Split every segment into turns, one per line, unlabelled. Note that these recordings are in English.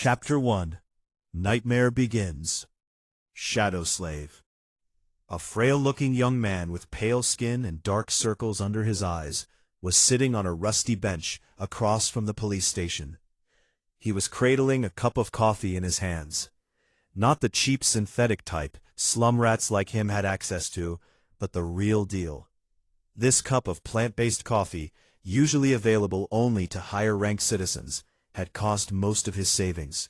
Chapter 1. Nightmare Begins. Shadow Slave. A frail-looking young man with pale skin and dark circles under his eyes was sitting on a rusty bench across from the police station. He was cradling a cup of coffee in his hands. Not the cheap synthetic type slum rats like him had access to, but the real deal. This cup of plant-based coffee, usually available only to higher-ranked citizens, had cost most of his savings.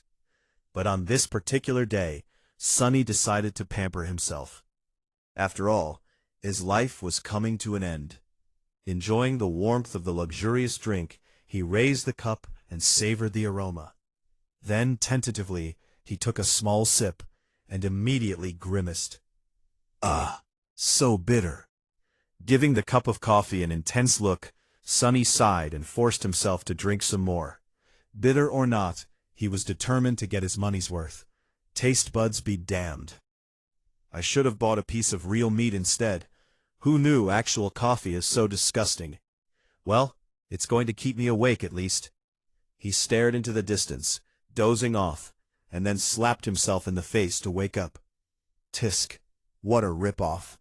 But on this particular day, Sonny decided to pamper himself. After all, his life was coming to an end. Enjoying the warmth of the luxurious drink, he raised the cup and savored the aroma. Then, tentatively, he took a small sip and immediately grimaced. Ah, so bitter. Giving the cup of coffee an intense look, Sonny sighed and forced himself to drink some more. Bitter or not, he was determined to get his money's worth. Taste buds be damned. I should have bought a piece of real meat instead. Who knew actual coffee is so disgusting? Well, it's going to keep me awake at least. He stared into the distance, dozing off, and then slapped himself in the face to wake up. Tisk, what a rip-off.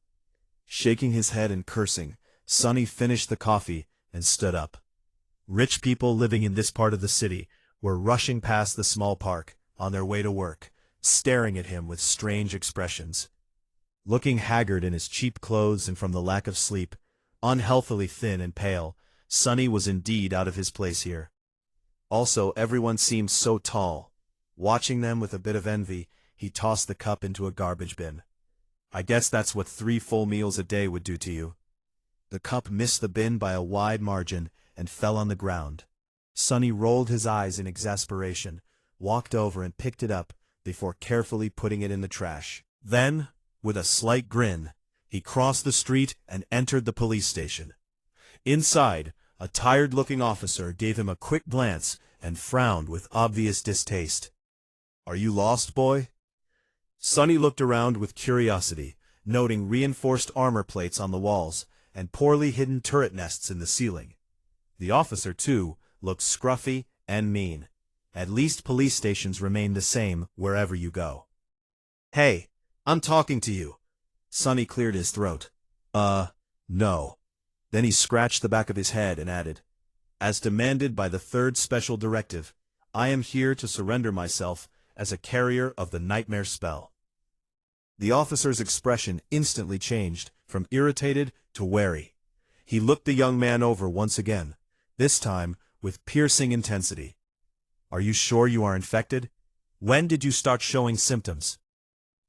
Shaking his head and cursing, Sonny finished the coffee and stood up. Rich people living in this part of the city were rushing past the small park on their way to work, staring at him with strange expressions. Looking haggard in his cheap clothes and from the lack of sleep, unhealthily thin and pale, Sonny was indeed out of his place here. Also, everyone seemed so tall. Watching them with a bit of envy, he tossed the cup into a garbage bin. I guess that's what 3 full meals a day would do to you. The cup missed the bin by a wide margin and fell on the ground. Sonny rolled his eyes in exasperation, walked over and picked it up before carefully putting it in the trash. Then, with a slight grin, he crossed the street and entered the police station. Inside, a tired-looking officer gave him a quick glance and frowned with obvious distaste. "Are you lost, boy?" Sonny looked around with curiosity, noting reinforced armor plates on the walls and poorly hidden turret nests in the ceiling. The officer, too, looked scruffy and mean. At least police stations remain the same wherever you go. "Hey, I'm talking to you." Sonny cleared his throat. No." Then he scratched the back of his head and added, "As demanded by the 3rd Special Directive, I am here to surrender myself as a carrier of the nightmare spell." The officer's expression instantly changed from irritated to wary. He looked the young man over once again, this time with piercing intensity. "Are you sure you are infected? When did you start showing symptoms?"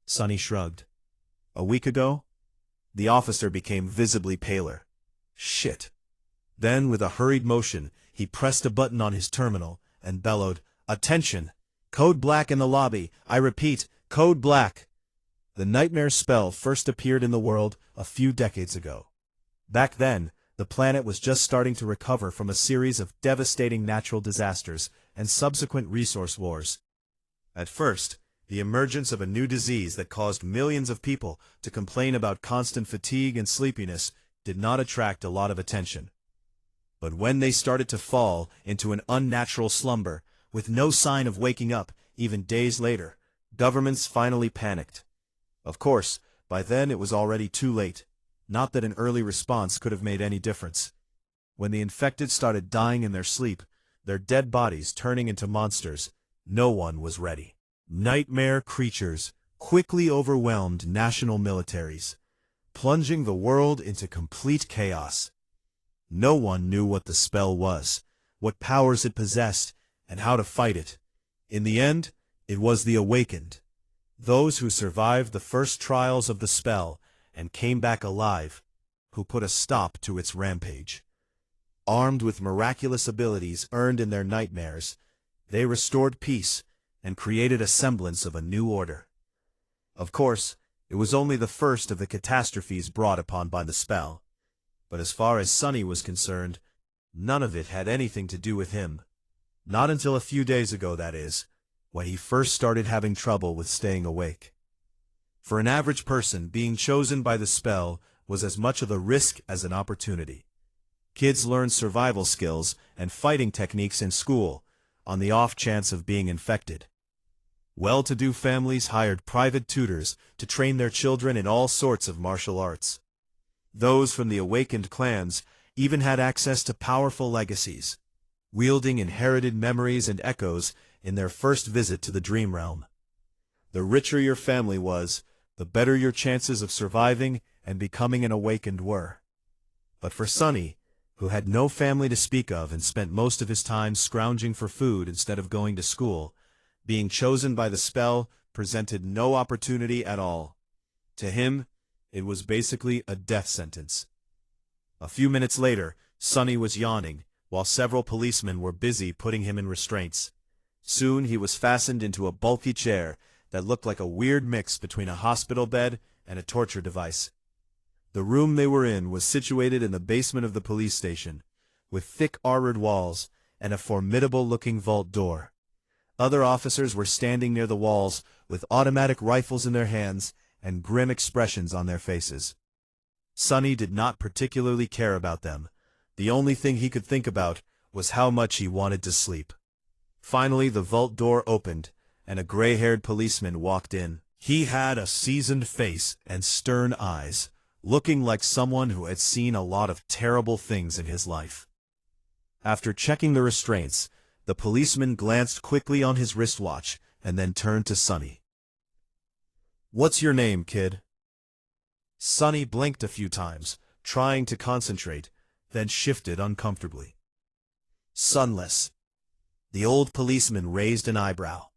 Sonny shrugged. "A week ago?" The officer became visibly paler. "Shit." Then, with a hurried motion, he pressed a button on his terminal and bellowed, "Attention! Code black in the lobby. I repeat, code black." The nightmare spell first appeared in the world a few decades ago. Back then, the planet was just starting to recover from a series of devastating natural disasters and subsequent resource wars. At first, the emergence of a new disease that caused millions of people to complain about constant fatigue and sleepiness did not attract a lot of attention. But when they started to fall into an unnatural slumber, with no sign of waking up even days later, governments finally panicked. Of course, by then it was already too late. Not that an early response could have made any difference. When the infected started dying in their sleep, their dead bodies turning into monsters, no one was ready. Nightmare creatures quickly overwhelmed national militaries, plunging the world into complete chaos. No one knew what the spell was, what powers it possessed, and how to fight it. In the end, it was the awakened, those who survived the first trials of the spell and came back alive, who put a stop to its rampage. Armed with miraculous abilities earned in their nightmares, they restored peace and created a semblance of a new order. Of course, it was only the first of the catastrophes brought upon by the spell. But as far as Sonny was concerned, none of it had anything to do with him. Not until a few days ago, that is, when he first started having trouble with staying awake. For an average person, being chosen by the spell was as much of a risk as an opportunity. Kids learn survival skills and fighting techniques in school, on the off chance of being infected. Well-to-do families hired private tutors to train their children in all sorts of martial arts. Those from the awakened clans even had access to powerful legacies, wielding inherited memories and echoes in their first visit to the dream realm. The richer your family was, the better your chances of surviving and becoming an awakened were. But for Sunny, who had no family to speak of and spent most of his time scrounging for food instead of going to school, being chosen by the spell presented no opportunity at all. To him, it was basically a death sentence. A few minutes later, Sunny was yawning, while several policemen were busy putting him in restraints. Soon he was fastened into a bulky chair that looked like a weird mix between a hospital bed and a torture device. The room they were in was situated in the basement of the police station, with thick armored walls and a formidable-looking vault door. Other officers were standing near the walls with automatic rifles in their hands and grim expressions on their faces. Sunny did not particularly care about them. The only thing he could think about was how much he wanted to sleep. Finally, the vault door opened, and a gray-haired policeman walked in. He had a seasoned face and stern eyes, looking like someone who had seen a lot of terrible things in his life. After checking the restraints, the policeman glanced quickly on his wristwatch and then turned to Sunny. "What's your name, kid?" Sunny blinked a few times, trying to concentrate, then shifted uncomfortably. "Sunless." The old policeman raised an eyebrow.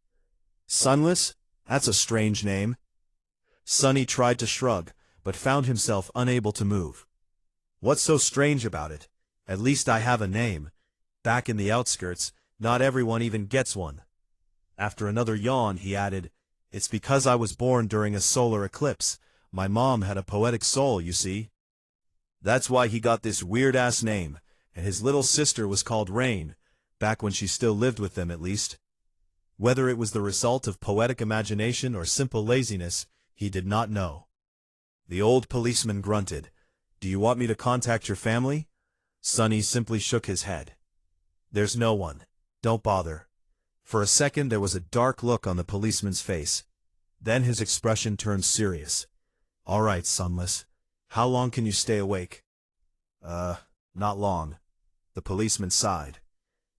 "Sunless? That's a strange name." Sunny tried to shrug, but found himself unable to move. "What's so strange about it? At least I have a name. Back in the outskirts, not everyone even gets one." After another yawn, he added, "It's because I was born during a solar eclipse. My mom had a poetic soul, you see. That's why he got this weird-ass name, and his little sister was called Rain, back when she still lived with them at least." Whether it was the result of poetic imagination or simple laziness, he did not know. The old policeman grunted. "Do you want me to contact your family?" Sunny simply shook his head. "There's no one. Don't bother." For a second there was a dark look on the policeman's face. Then his expression turned serious. "All right, Sunless. How long can you stay awake?" Not long." The policeman sighed.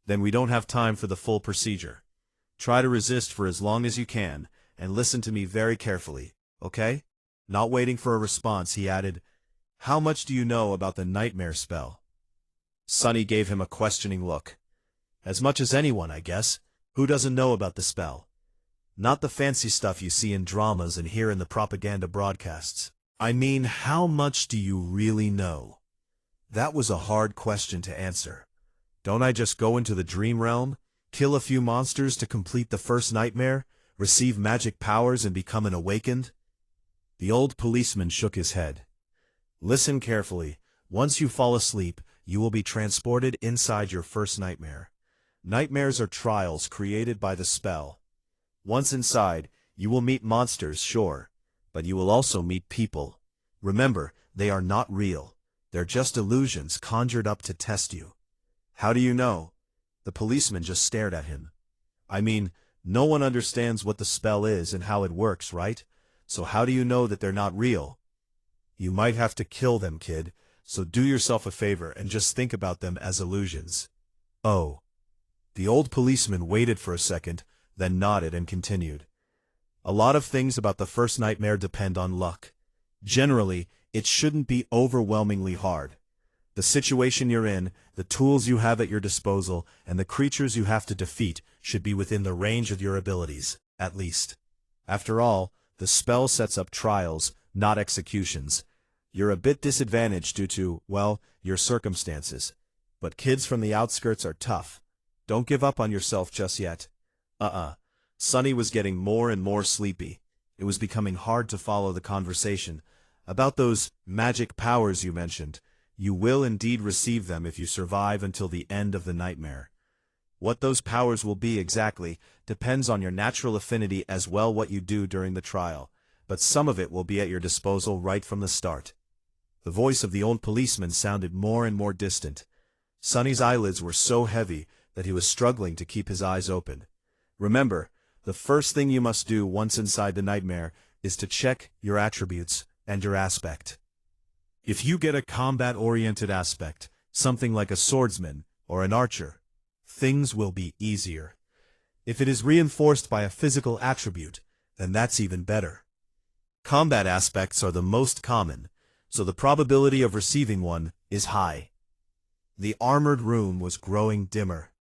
"Then we don't have time for the full procedure. Try to resist for as long as you can, and listen to me very carefully, okay?" Not waiting for a response, he added, "How much do you know about the nightmare spell?" Sunny gave him a questioning look. "As much as anyone, I guess. Who doesn't know about the spell? Not the fancy stuff you see in dramas and hear in the propaganda broadcasts. I mean, how much do you really know?" That was a hard question to answer. Don't I just go into the dream realm, kill a few monsters to complete the first nightmare, receive magic powers and become an awakened? The old policeman shook his head. "Listen carefully. Once you fall asleep, you will be transported inside your first nightmare. Nightmares are trials created by the spell. Once inside, you will meet monsters, sure, but you will also meet people. Remember, they are not real. They're just illusions conjured up to test you." "How do you know?" The policeman just stared at him. "I mean, no one understands what the spell is and how it works, right? So how do you know that they're not real?" "You might have to kill them, kid, so do yourself a favor and just think about them as illusions." "Oh." The old policeman waited for a second, then nodded and continued. "A lot of things about the first nightmare depend on luck. Generally, it shouldn't be overwhelmingly hard. The situation you're in, the tools you have at your disposal, and the creatures you have to defeat should be within the range of your abilities, at least. After all, the spell sets up trials, not executions. You're a bit disadvantaged due to, well, your circumstances. But kids from the outskirts are tough. Don't give up on yourself just yet." Sunny was getting more and more sleepy. It was becoming hard to follow the conversation. "About those magic powers you mentioned, you will indeed receive them if you survive until the end of the nightmare. What those powers will be exactly depends on your natural affinity as well what you do during the trial, but some of it will be at your disposal right from the start." The voice of the old policeman sounded more and more distant. Sunny's eyelids were so heavy that he was struggling to keep his eyes open. Remember, The first thing you must do once inside the nightmare is to check your attributes and your aspect. If you get a combat-oriented aspect, something like a swordsman or an archer, things will be easier. If it is reinforced by a physical attribute, then that's even better. Combat aspects are the most common, so the probability of receiving one is high. The armored room was growing dimmer.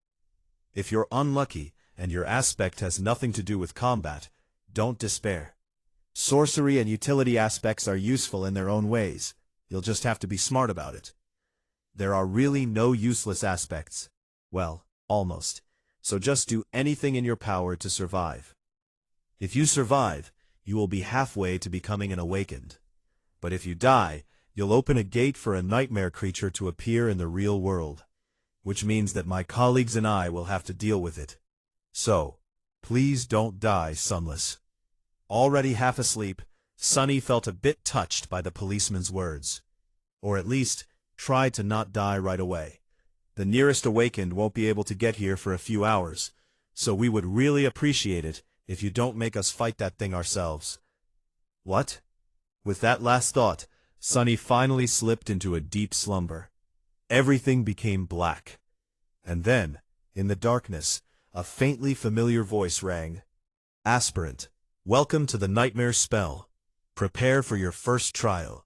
If you're unlucky and your aspect has nothing to do with combat, don't despair. Sorcery and utility aspects are useful in their own ways. You'll just have to be smart about it. There are really no useless aspects. Well, almost. So just do anything in your power to survive. If you survive, you will be halfway to becoming an awakened. But if you die, you'll open a gate for a nightmare creature to appear in the real world, which means that my colleagues and I will have to deal with it. So, please don't die, Sunless. Already half asleep, Sunny felt a bit touched by the policeman's words. Or at least, tried to not die right away. The nearest awakened won't be able to get here for a few hours, so we would really appreciate it if you don't make us fight that thing ourselves. What? With that last thought, Sunny finally slipped into a deep slumber. Everything became black. And then, in the darkness, a faintly familiar voice rang. Aspirant, welcome to the nightmare spell. Prepare for your first trial.